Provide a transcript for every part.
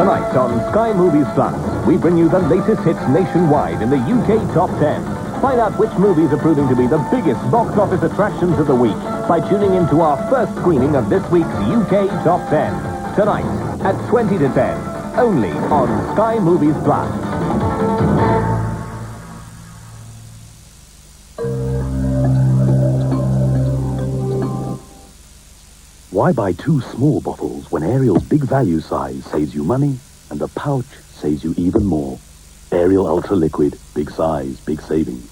Tonight on Sky Movies Plus, we bring you the latest hits nationwide in the UK Top 10. Find out which movies are proving to be the biggest box office attractions of the week by tuning into our first screening of this week's UK Top 10. Tonight at 20 to 10, only on Sky Movies Plus. Why buy two small bottles when Ariel's big value size saves you money and the pouch saves you even more? Ariel Ultra Liquid, big size, big savings.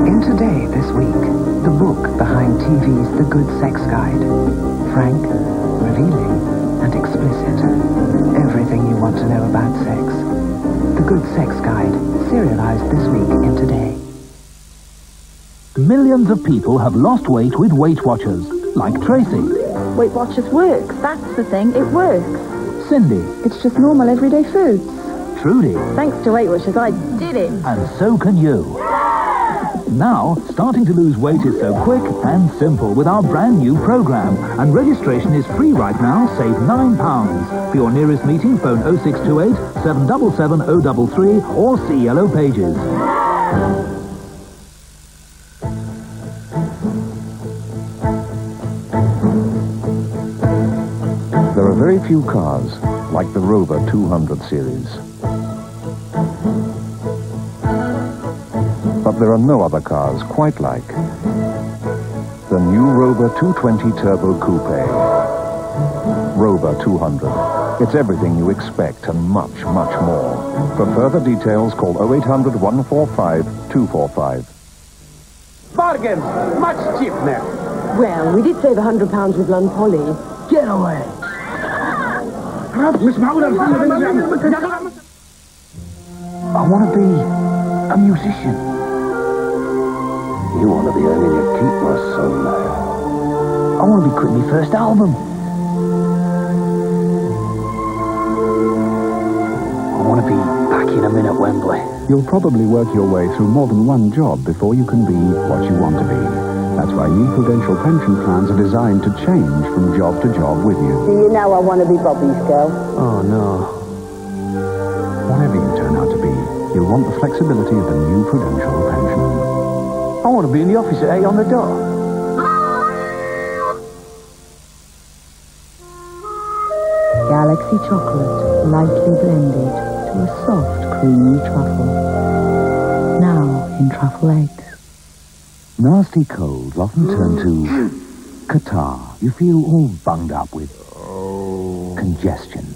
In Today this week, the book behind TV's The Good Sex Guide. Frank, revealing, and explicit. Everything you want to know about sex. The Good Sex Guide, serialized this week in Today. Millions of people have lost weight with Weight Watchers, like Tracy. Weight Watchers works, that's the thing, it works. Cindy. It's just normal everyday foods. Trudy. Thanks to Weight Watchers, I did it. And so can you. Now, starting to lose weight is so quick and simple with our brand new program. And registration is free right now, save £9. For your nearest meeting, phone 0628 777 033 or see Yellow Pages. There are very few cars like the Rover 200 series. But there are no other cars quite like the new Rover 220 Turbo Coupe. Rover 200. It's everything you expect and much, much more. For further details, call 0800 145 245. Bargain! Much cheaper. Well, we did save £100 with Lund Polly. Get away. I want to be a musician. You want to be earning your keep, my son. I want to be quitting my first album. I want to be back in a minute, Wembley. You'll probably work your way through more than one job before you can be what you want to be. That's why new Prudential pension plans are designed to change from job to job with you. Do you know I want to be Bobby's girl? Oh, no. Whatever you turn out to be, you'll want the flexibility of a new Prudential pension. I want to be in the office at 8 on the dot. Galaxy chocolate, lightly blended to a soft, creamy truffle. Now in truffle eggs. Nasty colds often turn to catarrh. You feel all bunged up with congestion.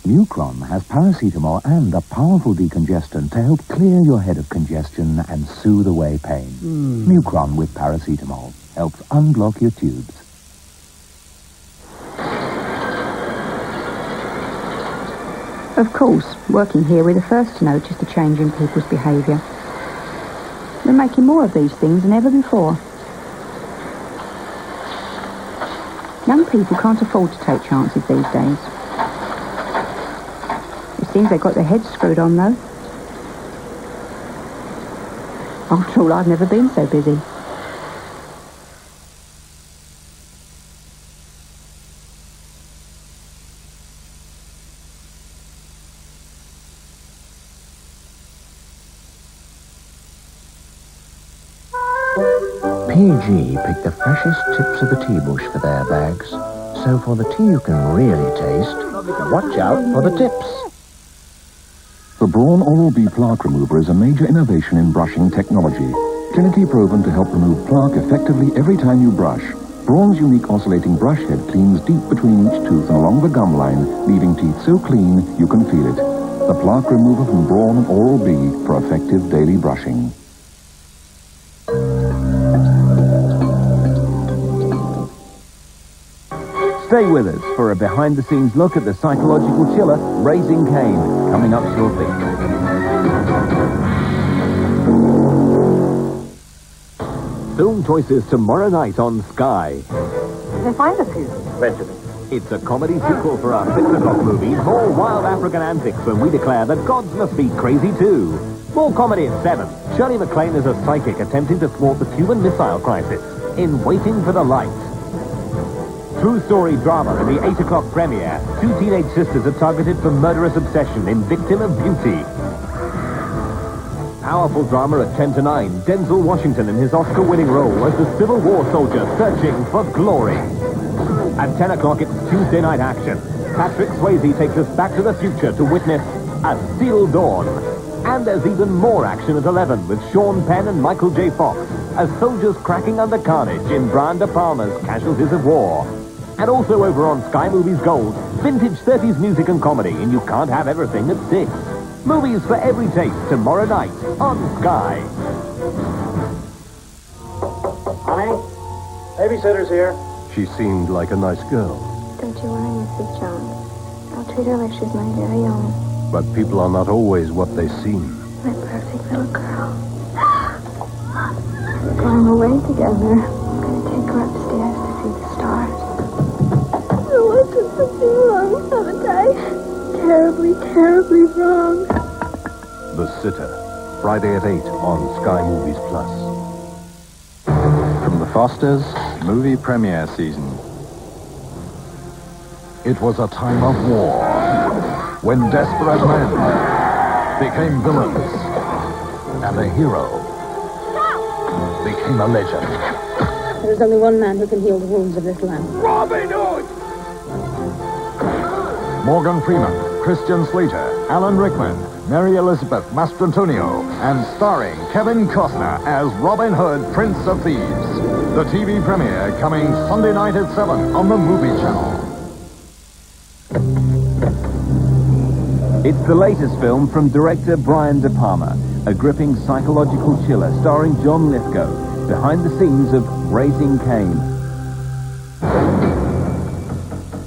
Mucron has paracetamol and a powerful decongestant to help clear your head of congestion and soothe away pain. Mucron with paracetamol helps unblock your tubes. Of course, working here, we're the first to notice the change in people's behaviour. We're making more of these things than ever before. Young people can't afford to take chances these days. It seems they've got their heads screwed on, though. After all, I've never been so busy. P&G pick the freshest tips of the tea bush for their bags. So for the tea you can really taste, watch out for the tips. The Braun Oral-B Plaque Remover is a major innovation in brushing technology. Clinically proven to help remove plaque effectively every time you brush. Braun's unique oscillating brush head cleans deep between each tooth and along the gum line, leaving teeth so clean you can feel it. The Plaque Remover from Braun and Oral-B for effective daily brushing. Stay with us for a behind-the-scenes look at the psychological chiller, Raising Cain, coming up shortly. Film choices tomorrow night on Sky. They find us here. Benjamin. It's a comedy sequel for our 6 o'clock movie, more wild African antics when we declare that gods must be crazy too. More comedy at 7. Shirley MacLaine is a psychic attempting to thwart the Cuban Missile Crisis in Waiting for the Light. true story drama in the 8 o'clock premiere, two teenage sisters are targeted for murderous obsession in Victim of Beauty. Powerful drama at 10 to 9, Denzel Washington in his Oscar-winning role as the Civil War soldier searching for glory. At 10 o'clock, it's Tuesday night action. Patrick Swayze takes us back to the future to witness A Steel Dawn. And there's even more action at 11 with Sean Penn and Michael J. Fox as soldiers cracking under carnage in Brian De Palma's Casualties of War. And also over on Sky Movies Gold, vintage 30s music and comedy, and you can't have everything at 6. Movies for every taste tomorrow night on Sky. Honey, babysitter's here. She seemed like a nice girl. Don't you worry, Mrs. Jones. I'll treat her like she's my very own. But people are not always what they seem. My perfect little girl. We're going away together. I'm going to take her upstairs to see the stars. Oh, I did something wrong, haven't I? Terribly, terribly wrong. The Sitter, Friday at 8 on Sky Movies Plus. From the Fosters, movie premiere season. It was a time of war, when desperate men became villains, and a hero became a legend. There's only one man who can heal the wounds of this land. Robin Hood! Morgan Freeman, Christian Slater, Alan Rickman, Mary Elizabeth Mastrantonio, and starring Kevin Costner as Robin Hood, Prince of Thieves. The TV premiere coming Sunday night at 7 on the Movie Channel. It's the latest film from director Brian De Palma, a gripping psychological chiller starring John Lithgow, behind the scenes of Raising Cain.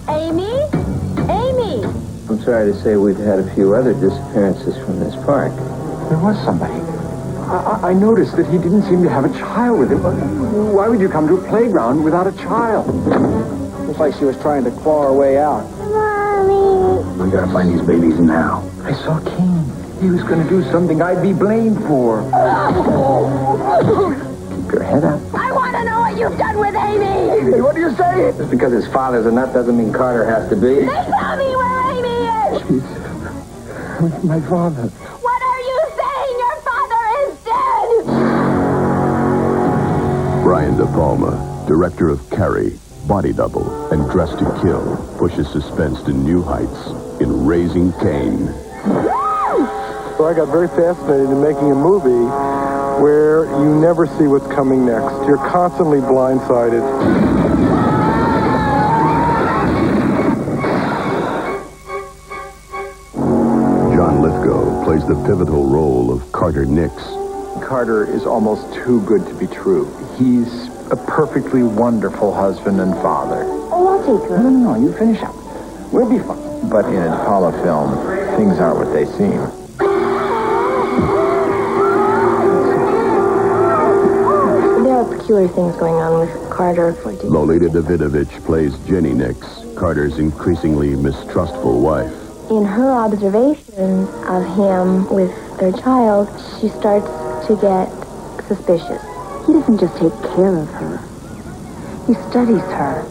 Amy? Amy! I'm sorry to say we've had a few other disappearances from this park. There was somebody. I noticed that he didn't seem to have a child with him. Why would you come to a playground without a child? Looks like she was trying to claw her way out. Mommy! We gotta find these babies now. I saw Cain. He was gonna do something I'd be blamed for. Keep your head up. I want to know what you've done with Amy! Hey, what do you say? Just because his father's a nut doesn't mean Carter has to be. They tell me where Amy is! She's my father. What are you saying? Your father is dead! Brian De Palma, director of Carrie, Body Double, and Dressed to Kill, pushes suspense to new heights in Raising Cain. So I got very fascinated in making a movie where you never see what's coming next. You're constantly blindsided. John Lithgow plays the pivotal role of Carter Nix. Carter is almost too good to be true. He's a perfectly wonderful husband and father. Oh, I'll take her. No, you finish up. We'll be fine. But in a De Palma film, things aren't what they seem. There are peculiar things going on with Carter. Lolita Davidovich plays Jenny Nix, Carter's increasingly mistrustful wife. In her observation of him with their child, she starts to get suspicious. He doesn't just take care of her. He studies her.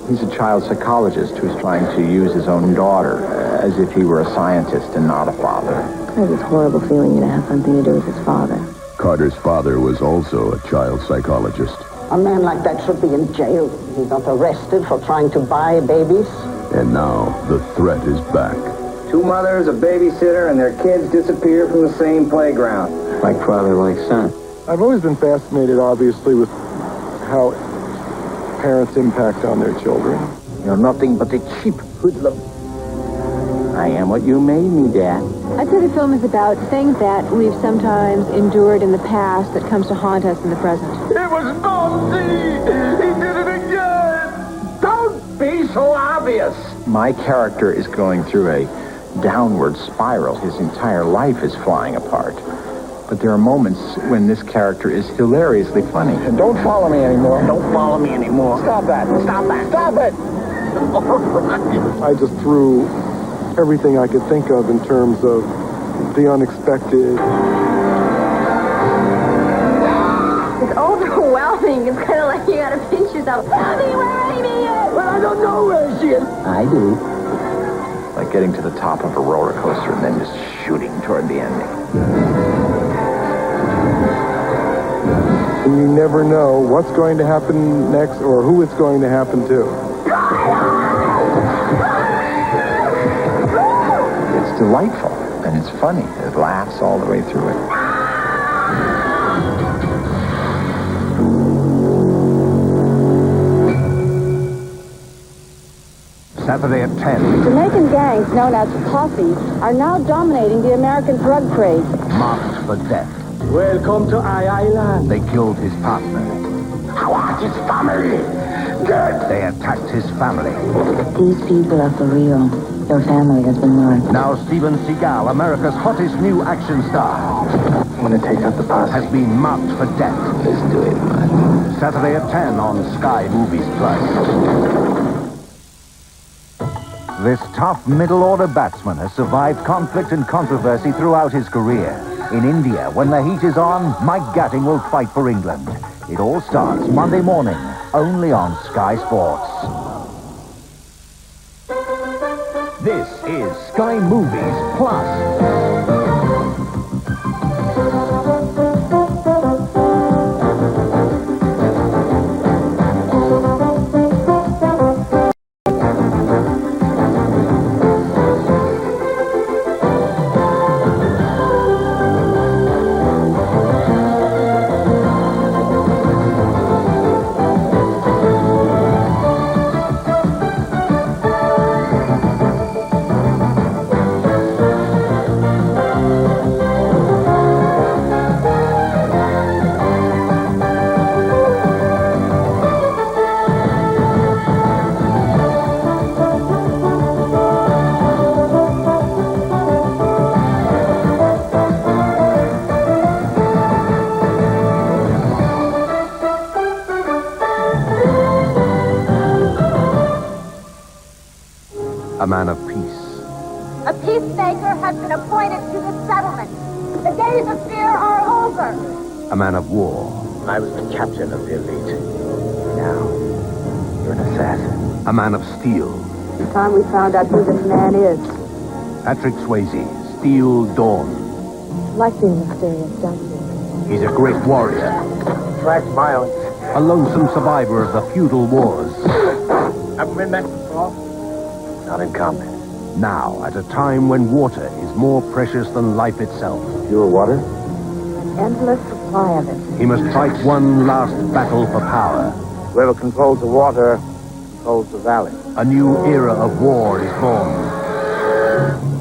He's a child psychologist who's trying to use his own daughter as if he were a scientist and not a father. I have this horrible feeling it has something to do with his father. Carter's father was also a child psychologist. A man like that should be in jail. He got arrested for trying to buy babies. And now the threat is back. Two mothers, a babysitter, and their kids disappear from the same playground. Like father, like son. I've always been fascinated, obviously, with how parents impact on their children. You're nothing but a cheap hoodlum. I am what you made me, Dad. I'd say the film is about things that we've sometimes endured in the past that comes to haunt us in the present. It was Bounty! He did it again! Don't be so obvious! My character is going through a downward spiral. His entire life is flying apart. But there are moments when this character is hilariously funny. And don't follow me anymore. Don't follow me anymore. Stop that. Stop that. Stop it! I just threw everything I could think of in terms of the unexpected. It's overwhelming. It's kind of like you gotta pinch yourself. Tell me where Amy is! I don't know where she is. I do. Like getting to the top of a roller coaster and then just shooting toward the ending. And you never know what's going to happen next or who it's going to happen to. It's delightful, and it's funny. It laughs all the way through it. Saturday at 10. Jamaican gangs known as posses are now dominating the American drug trade. Marked for death. Welcome to I Island. They killed his partner. I want his family. Good. They attacked his family. These people are for real. Your family has been marked. Now Steven Seagal, America's hottest new action star, I'm going to take out the posse. has been marked for death. Let's do it, man. Saturday at 10 on Sky Movies Plus. This tough middle-order batsman has survived conflict and controversy throughout his career. In India, when the heat is on, Mike Gatting will fight for England. It all starts Monday morning, only on Sky Sports. This is Sky Movies Plus. A man of peace. A peacemaker has been appointed to the settlement. The days of fear are over. A man of war. I was the captain of the elite. Now, you're an assassin. A man of steel. It's time we found out who this man is. Patrick Swayze, Steel Dawn. Like being mysterious, don't you? He's a great warrior. Track violence. A lonesome survivor of the feudal wars. Haven't been back before? Not in combat. Now, at a time when water is more precious than life itself. Pure water? An endless supply of it. He must fight one last battle for power. Whoever controls the water controls the valley. A new era of war is born.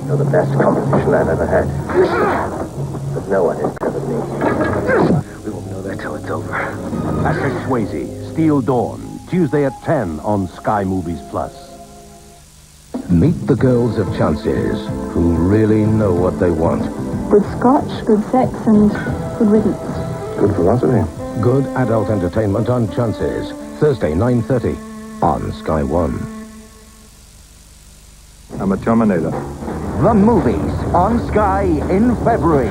You're the best competition I've ever had. But no one has driven me. We won't know that till it's over. Patrick Swayze, Steel Dawn, Tuesday at 10 on Sky Movies Plus. Meet the girls of Chances, who really know what they want. Good scotch, good sex, and good riddance. Good philosophy. Good adult entertainment on Chances. Thursday, 9:30 on Sky One. I'm a Terminator. The movies on Sky in February.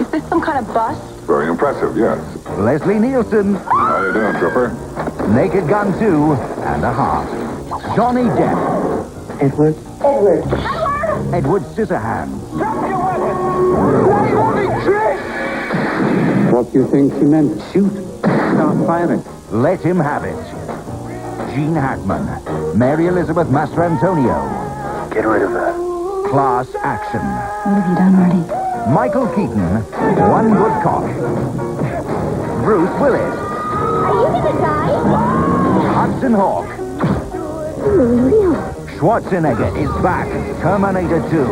Is this some kind of bust? Very impressive, yes. Leslie Nielsen, How you doing, Trooper? Naked Gun 2, and a Heart. Johnny Depp, Edward? Edward Scissorhands, What do you think he meant? Shoot. Start firing. Let Him Have It. Gene Hackman, Mary Elizabeth Mastrantonio, Get rid of her. Class Action. What have you done, Marty? Michael Keaton, One Good Cop. Bruce Willis, Are you gonna die? Hudson Hawk. Schwarzenegger is back. Terminator 2.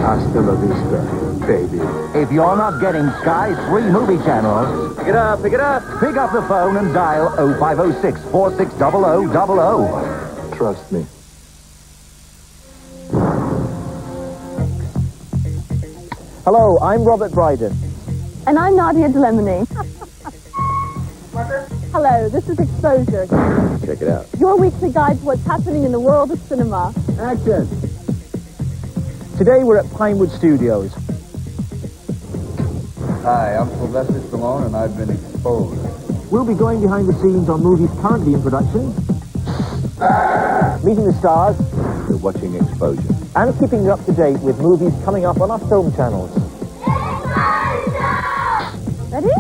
Hasta la vista, baby. If you're not getting Sky's free movie channels, Pick it up, pick it up. pick up the phone and dial 0506 460000. Trust me. Hello, I'm Robert Brydon. And I'm Nadia Delemony. Hello, this is Exposure. Check it out. Your weekly guide to what's happening in the world of cinema. Action. Today we're at Pinewood Studios. Hi, I'm Sylvester Stallone, and I've been exposed. We'll be going behind the scenes on movies currently in production. Meeting the stars. You're watching Exposure. And keeping you up to date with movies coming up on our film channels. Ready?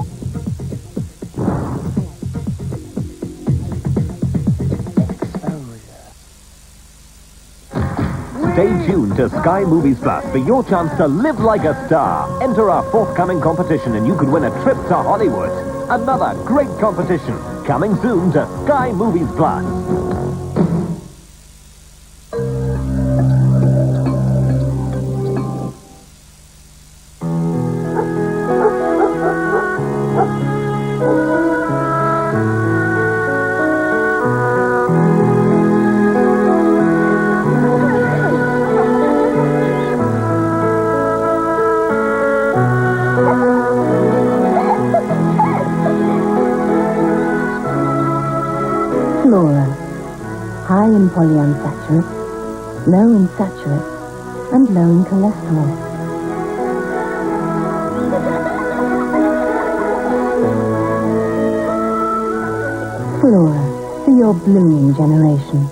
Stay tuned to Sky Movies Plus for your chance to live like a star. Enter our forthcoming competition and you could win a trip to Hollywood. Another great competition coming soon to Sky Movies Plus. Flora. High in polyunsaturates, low in saturates, and low in cholesterol. Flora, for your blooming generation.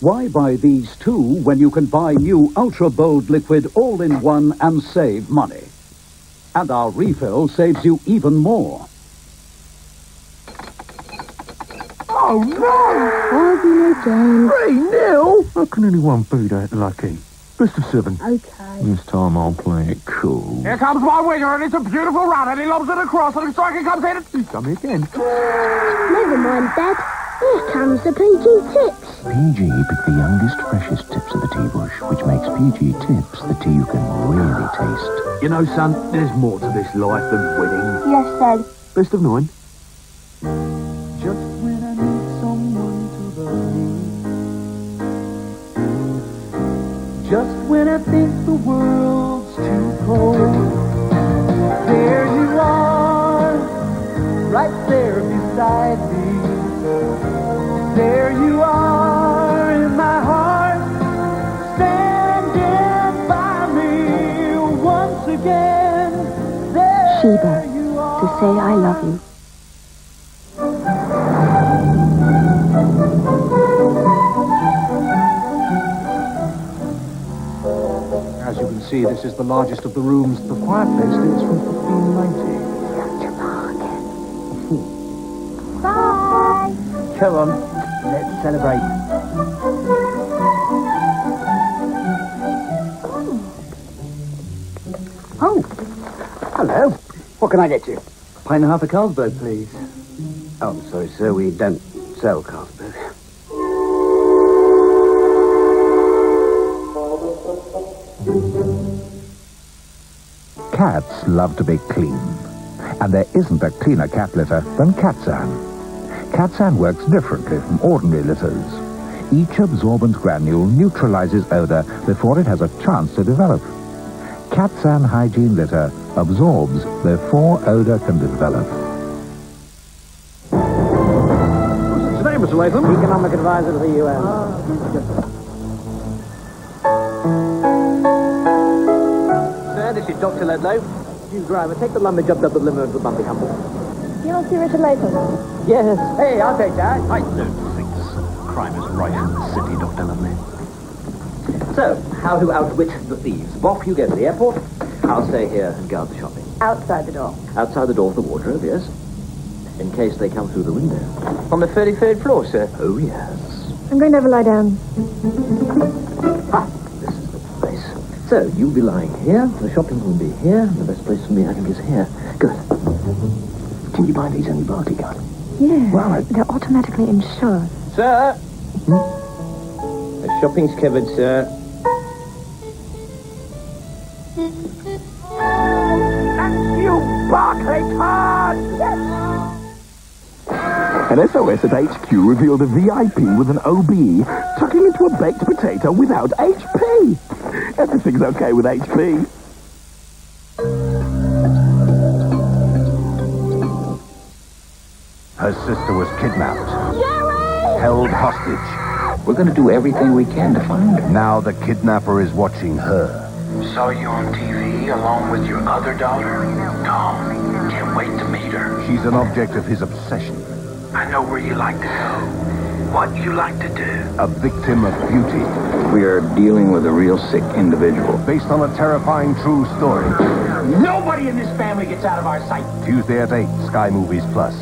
Why buy these two when you can buy new Ultra Bold Liquid all-in-one and save money? And our refill saves you even more. Oh, no! Arguing again. 3-0? How can anyone be that lucky? Best of 7. Okay. This time I'll play it cool. Here comes my winger, and it's a beautiful run, and he lobs it across, and the striker comes in, and He's done it again. Never mind, Dad. Here comes the PG Tips. PG picked the youngest, freshest tips of the tea bush, which makes PG Tips the tea you can really taste. You know, son, there's more to this life than winning. Yes, Dad. Best of 9. Just when I need someone to love me, just when I think the world's too cold, there you are, right there beside me. There you are in my heart, standing by me once again. There Sheba, you are. to say I love you. As you can see, this is the largest of the rooms. The fireplace dates from 1590. Bye. Come on, let's celebrate. Oh, hello. What can I get you? Pint and a half of Carlsberg, please. Oh, sorry, sir. We don't sell Carlsberg. Cats love to be clean. And there isn't a cleaner cat litter than Catsan. Catsan works differently from ordinary litters. Each absorbent granule neutralizes odor before it has a chance to develop. Catsan Hygiene Litter absorbs before odor can develop. What's his name, Mr. Latham? Economic advisor to the UN. Sir, this is Dr. Ledlow. You driver, take the lumber job up the limo to the Bumpy Humble. You want to see Richard Latham? Yes. Hey, I'll take that. I don't think crime is rife in the city, Dr. Lumley. So, how to outwit the thieves? Boff, you go to the airport. I'll stay here and guard the shopping. Outside the door. Outside the door of the wardrobe, yes. In case they come through the window. On the 33rd floor, sir? Oh, yes. I'm going to have a lie down. This is the place. So, you'll be lying here. The shopping will be here. The best place for me, I think, is here. Good. Can you buy these any bargain gun? Yeah. Well, They're automatically insured. Sir! The shopping's covered, sir. you Barclay Todd! An SOS at HQ revealed a VIP with an OB tucking into a baked potato without HP. Everything's okay with HP. Her sister was kidnapped. Jerry! Held hostage. We're going to do everything we can to find her. Now the kidnapper is watching her. Saw you on TV along with your other daughter? Tom, can't wait to meet her. She's an object of his obsession. I know where you like to go. what you like to do. A victim of beauty. We are dealing with a real sick individual. Based on a terrifying true story. Nobody in this family gets out of our sight. Tuesday at 8, Sky Movies Plus.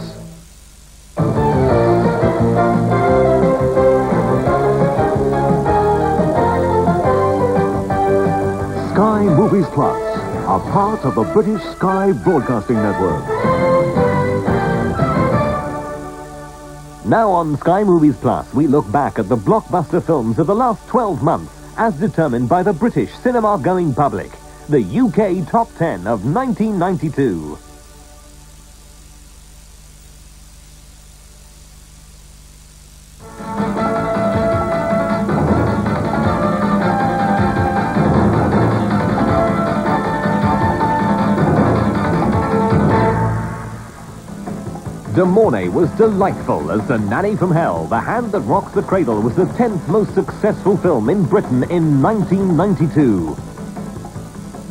Sky Movies Plus, a part of the British Sky Broadcasting Network. Now on Sky Movies Plus, we look back at the blockbuster films of the last 12 months as determined by the British cinema-going public. The UK Top 10 of 1992. De Mornay was delightful as The Nanny from Hell. The Hand That Rocks the Cradle was the 10th most successful film in Britain in 1992.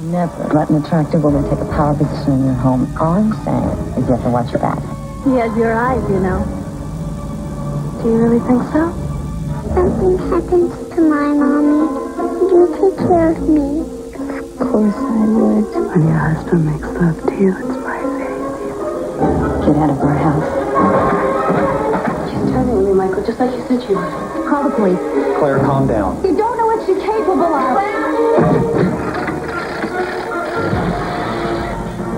Never let an attractive woman take a power position in your home. All I'm saying is you have to watch your back. He has your eyes, you know. Do you really think so? Something happens to my mommy. You take care of me. Of course I would. When your husband makes love to you, it's my face. Get out of our house. She's turning on me, Michael, just like you said she would. Call the police. Claire, calm down. You don't know what she's capable of.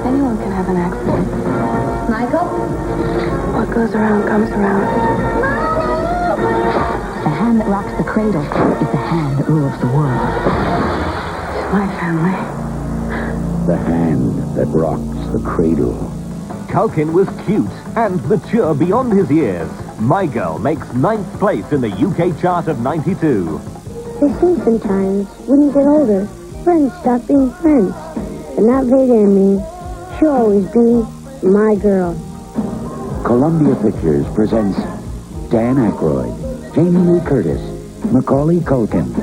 Anyone can have an accident. Michael? What goes around comes around. The hand that rocks the cradle is the hand that rules the world. It's my family. The hand that rocks the cradle. Culkin was cute and mature beyond his years. My Girl makes 9th place in the UK chart of 92. They say sometimes, when you get older, friends stop being friends. But not Big Amy. She'll always be my girl. Columbia Pictures presents Dan Aykroyd, Jamie Lee Curtis, Macaulay Culkin,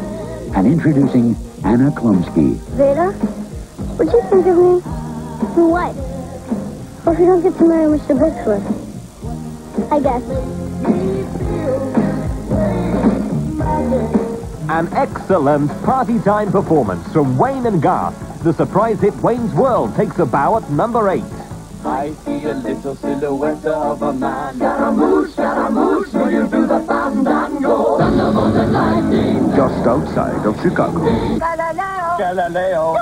and introducing Anna Klumsky. Veda, what do you think of me? For what? Or if you don't get to marry Mr. Bixworth. I guess. An excellent party time performance from Wayne and Garth. The surprise hit Wayne's World takes a bow at number 8. I see a little silhouette of a man. Scaramouche, will you do the fandango? Thunderbolt and lightning. Just outside of Chicago. Galileo.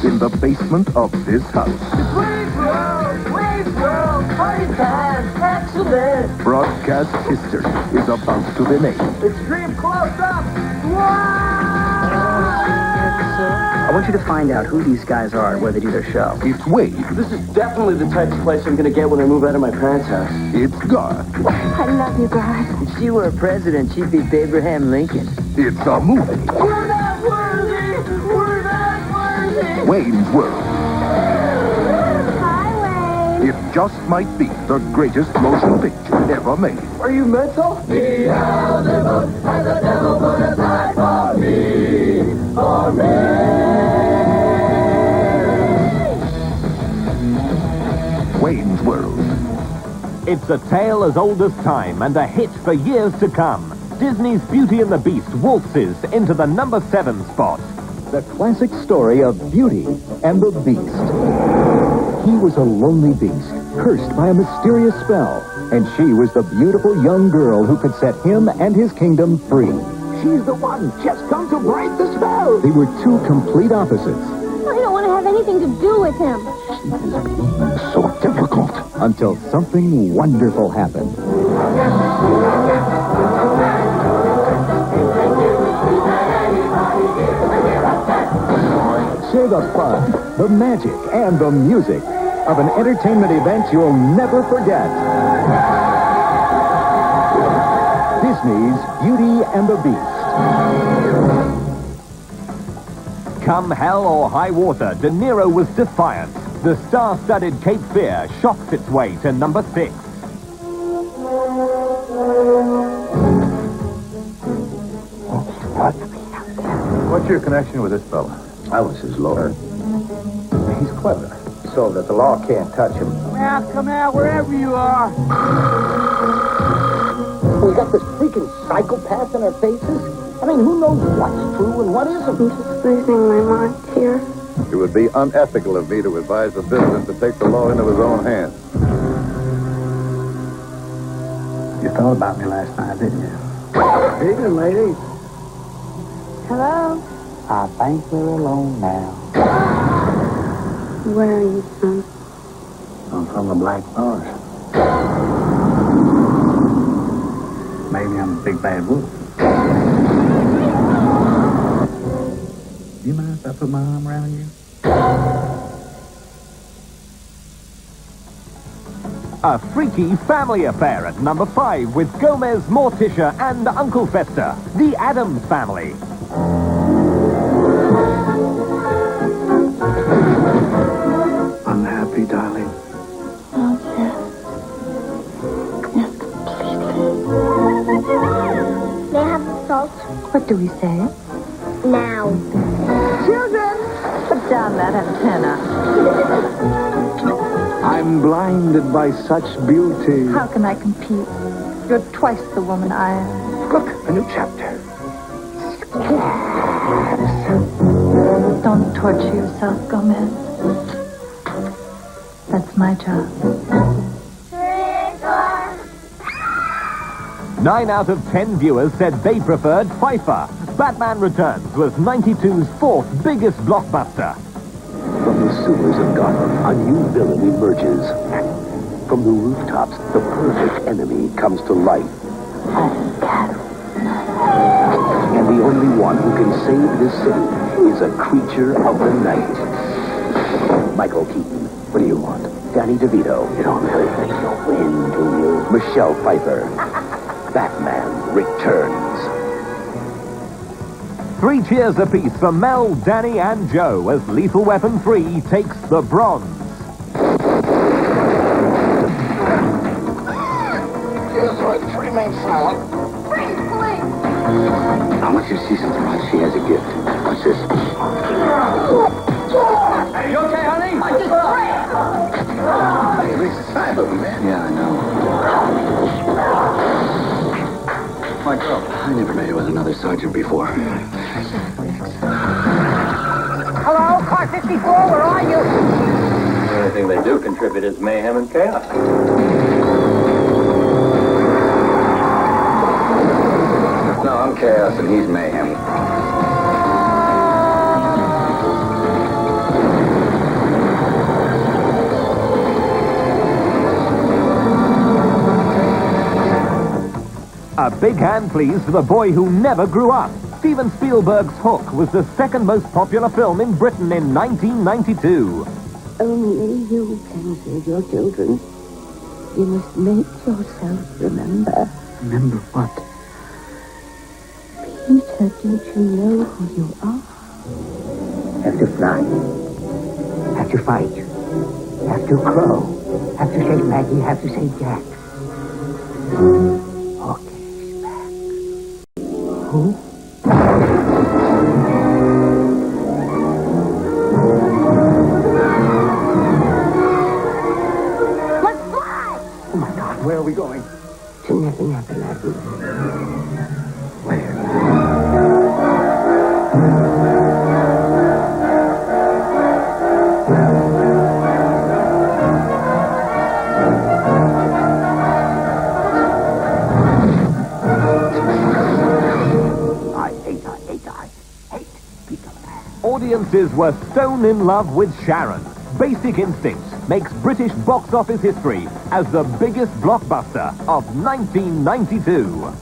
In the basement of this house. Wayne's World, party time, excellent. Broadcast history is about to be made. Extreme close-up. I want you to find out who these guys are and where they do their show. It's Wade. This is definitely the type of place I'm going to get when I move out of my parents' house. It's Garth. I love you guys. If she were a president, she'd be Abraham Lincoln. It's a movie. We're not worthy. We're not worthy. Wayne's World. Hi, Wayne. It just might be the greatest motion picture ever made. Are you mental? Beelzebub has the devil put aside for me, for me. Wayne's World. It's a tale as old as time and a hit for years to come. Disney's Beauty and the Beast waltzes into the number 7 spot. The classic story of Beauty and the Beast. He was a lonely beast, cursed by a mysterious spell, and she was the beautiful young girl who could set him and his kingdom free. She's the one just come to break the spell. They were two complete opposites I don't want to have anything to do with him. So difficult. until something wonderful happened. Share the fun, the magic, and the music of an entertainment event you'll never forget. Disney's Beauty and the Beast. Come hell or high water, De Niro was defiant. The star-studded Cape Fear shocks its way to number 6. What's your connection with this fella? I was his lawyer. He's clever, so that the law can't touch him. Come out, wherever you are. got this freaking psychopath in our faces. I mean, who knows what's true and what isn't? I'm just losing my mind here. It would be unethical of me to advise the business to take the law into his own hands. You thought about me last night, didn't you? Evening, lady. Hello? I think we're alone now. Where are you from? I'm from the Black Forest. Maybe I'm a big bad wolf. You mind if I put my arm around you? A freaky family affair at number 5 with Gomez, Morticia, and Uncle Fester, the Addams Family. Unhappy, darling. Oh, yes. Yes, completely. May I have salt? What do we say? Now. Children, put down that antenna. I'm blinded by such beauty. How can I compete? You're twice the woman I am. Look, a new chapter. Don't torture yourself, Gomez. That's my job. 9 out of 10 viewers said they preferred Pfeiffer. Batman Returns was 92's 4th biggest blockbuster. From the sewers of Gotham, a new villain emerges. From the rooftops, the perfect enemy comes to life. And the only one who can save this city is a creature of the night. Michael Keaton, what do you want? Danny DeVito. You don't really think you'll win, do you? Michelle Pfeiffer. Batman Returns. 3 cheers apiece for Mel, Danny, and Joe as Lethal Weapon 3 takes the bronze. Here's what, remain silent. I want you to see something like she has a gift. What's this? Hey, you okay, honey? I just Hey, at least a sign of him, man. Yeah, I know. My girl. I never met you with another sergeant before. Hello, Car 54, where are you? The only thing they do contribute is mayhem and chaos. No, I'm chaos and he's mayhem. A big hand, please, for the boy who never grew up. Steven Spielberg's Hook was the 2nd most popular film in Britain in 1992. Only you can save your children. You must make yourself remember. Remember what? Peter, don't you know who you are? Have to fly. Have to fight. Have to crow. Have to save Maggie. Have to save Jack. Okay, back. Who? Let's fly! Oh my God, where are we going? To Neverland. Where? Audiences were stone in love with Sharon. Basic Instinct makes British box office history as the biggest blockbuster of 1992.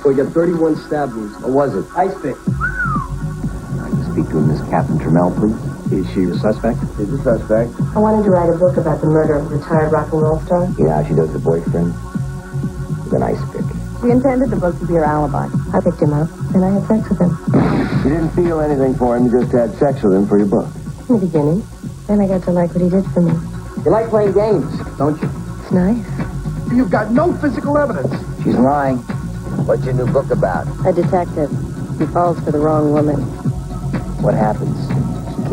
We got 31 stab wounds. What was it? Ice pick. I can speak to Miss Captain Trammell, please. Is she the suspect? She's the suspect. I wanted to write a book about the murder of a retired rock and roll star. You know how she does the boyfriend? With an ice pick. We intended the book to be her alibi. I picked him up, and I had sex with him. You didn't feel anything for him, you just had sex with him for your book. In the beginning. Then I got to like what he did for me. You like playing games, don't you? It's nice. You've got no physical evidence. She's lying. What's your new book about? A detective. He falls for the wrong woman. What happens?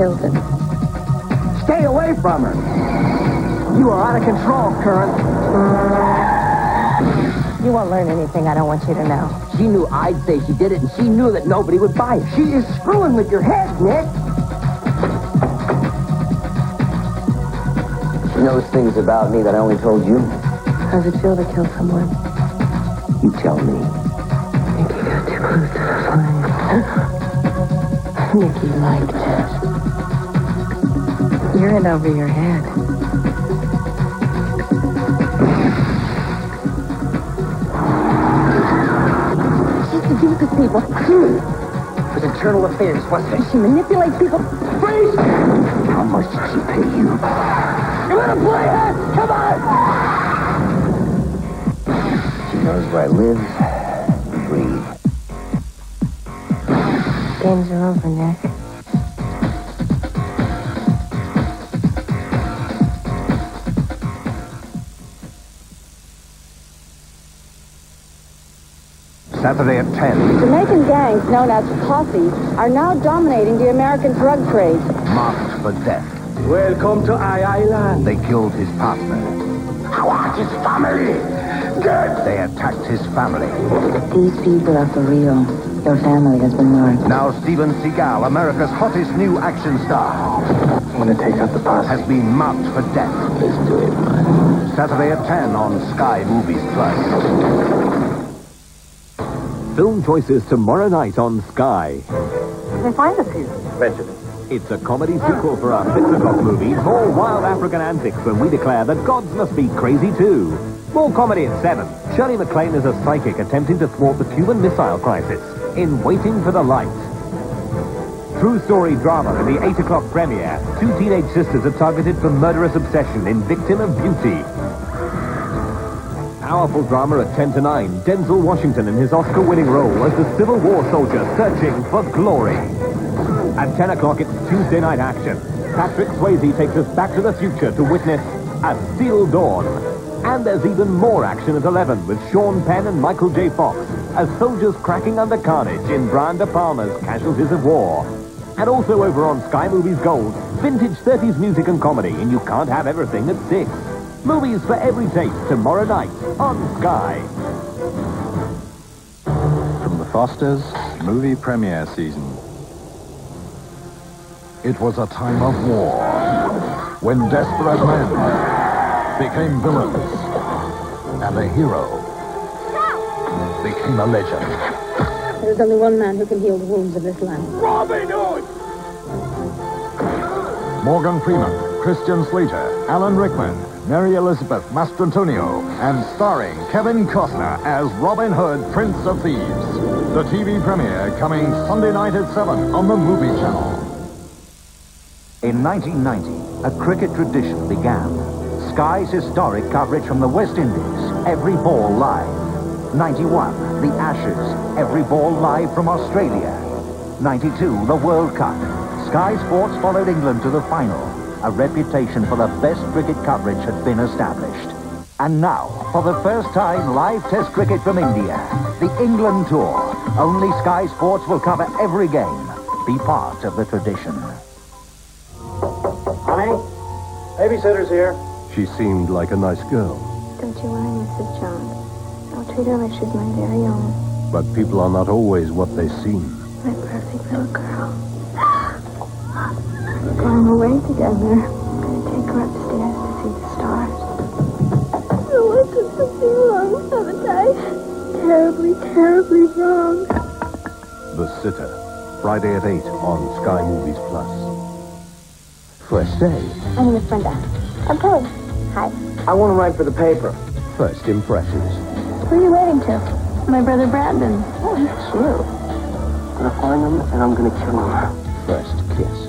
killed him. Stay away from her. You are out of control, Curran. You won't learn anything I don't want you to know. She knew I'd say she did it, and she knew that nobody would buy it. She is screwing with your head, Nick. She knows things about me that I only told you. How's it feel to kill someone? You tell me. Nicky got too close to the flame. Nicky liked it. You're in over your head. She seduces people. It was internal affairs, wasn't it? She manipulates people. Freeze! How much did she pay you? You want to play it? Come on! She knows where I live and breathe. Games are over, Nick. Saturday at 10. Jamaican gangs known as posses are now dominating the American drug trade. Marked for death. Welcome to I Island. They killed his partner. I want his family. Good. They attacked his family. These people are for real. Your family has been marked. Now Steven Seagal, America's hottest new action star, I'm going to take out the posse. has been marked for death. Let's do it, man. Saturday at 10 on Sky Movies Plus. Film choices tomorrow night on Sky. They find us here. Benjamin. It's a comedy sequel for our 6 o'clock movie, More Wild African Antics, when we declare that gods must be crazy too. More comedy at 7. Shirley MacLaine is a psychic attempting to thwart the Cuban Missile Crisis in Waiting for the Light. True story drama in the 8 o'clock premiere. 2 teenage sisters are targeted for murderous obsession in Victim of Beauty. Powerful drama at 10 to 9. Denzel Washington in his Oscar-winning role as the Civil War soldier searching for glory. At 10 o'clock, it's Tuesday night action. Patrick Swayze takes us back to the future to witness A Steel Dawn. And there's even more action at 11 with Sean Penn and Michael J. Fox as soldiers cracking under carnage in Brian De Palma's Casualties of War. And also over on Sky Movies Gold, vintage 30s music and comedy, and you can't have everything at 6. Movies for every taste tomorrow night on Sky. From the Fosters, movie premiere season. It was a time of war, when desperate men became villains, and a hero became a legend. There's only one man who can heal the wounds of this land. Robin Hood! Morgan Freeman, Christian Slater, Alan Rickman, Mary Elizabeth Mastrantonio, and starring Kevin Costner as Robin Hood, Prince of Thieves. The TV premiere coming Sunday night at 7 on the Movie Channel. In 1990, a cricket tradition began. Sky's historic coverage from the West Indies, every ball live. 91, the Ashes, every ball live from Australia. 92, the World Cup. Sky Sports followed England to the final. A reputation for the best cricket coverage had been established. And now, for the first time, live test cricket from India. The England Tour. Only Sky Sports will cover every game. Be part of the tradition. Honey, babysitter's here. She seemed like a nice girl, Don't you worry, Mrs. John. I'll treat her like she's my very own. but people are not always what they seem. My perfect little girl. We're going away together. I'm going to take her upstairs to see the stars. Oh, I took something wrong, haven't I? Terribly, terribly wrong. The Sitter, Friday at 8 on Sky Movies Plus. First day, My name is Brenda. I'm Kelly. Hi. I want to write for the paper. first impressions. Who are you waiting to? My brother Brandon. Oh, it's you. I'm going to find him, and I'm going to kill him. First kiss.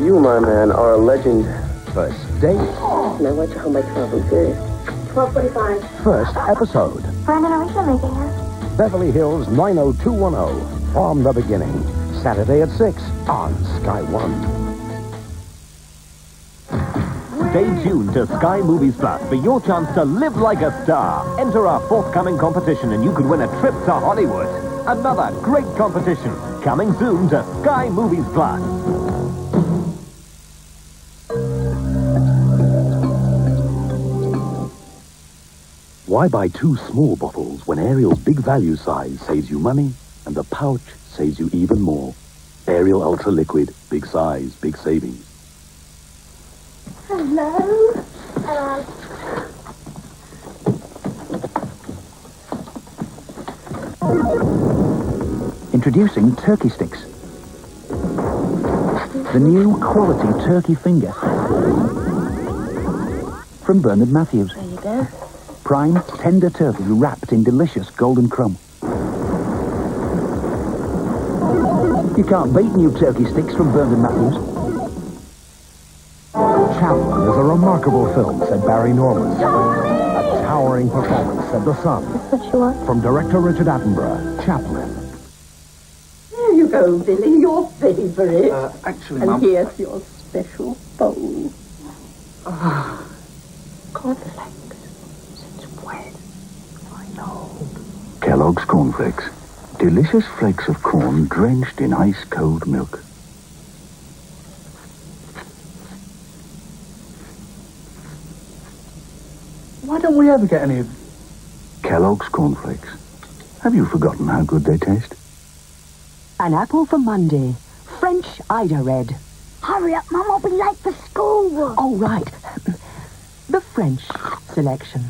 You, my man, are a legend. First date. Now watch how my trouble serious. 12:45. First episode. Brandon, are we still making her? Beverly Hills 90210. From the beginning. Saturday at 6 on Sky One. Stay tuned to Sky Movies Plus for your chance to live like a star. Enter our forthcoming competition and you could win a trip to Hollywood. Another great competition coming soon to Sky Movies Plus. Why buy 2 small bottles when Ariel's big value size saves you money and the pouch saves you even more? Ariel Ultra Liquid. Big size, big savings. Hello. Introducing Turkey Sticks. The new quality turkey finger from Bernard Matthews. There you go. Prime, tender turkey wrapped in delicious golden crumb. You can't beat new turkey sticks from Bernard Matthews. Chaplin is a remarkable film, said Barry Norman. A towering performance, said The Sun. What you want? From director Richard Attenborough, Chaplin. There you go, Billy, your favourite. Actually, and Mum... here's your special bowl. Cornflakes. Since when? I know. Kellogg's Cornflakes. Delicious flakes of corn drenched in ice-cold milk. Why don't we ever get any of... Kellogg's Cornflakes. Have you forgotten how good they taste? An apple for Monday. French Ida Red. Hurry up, Mum. I'll be late for school. Oh, right. The French selection.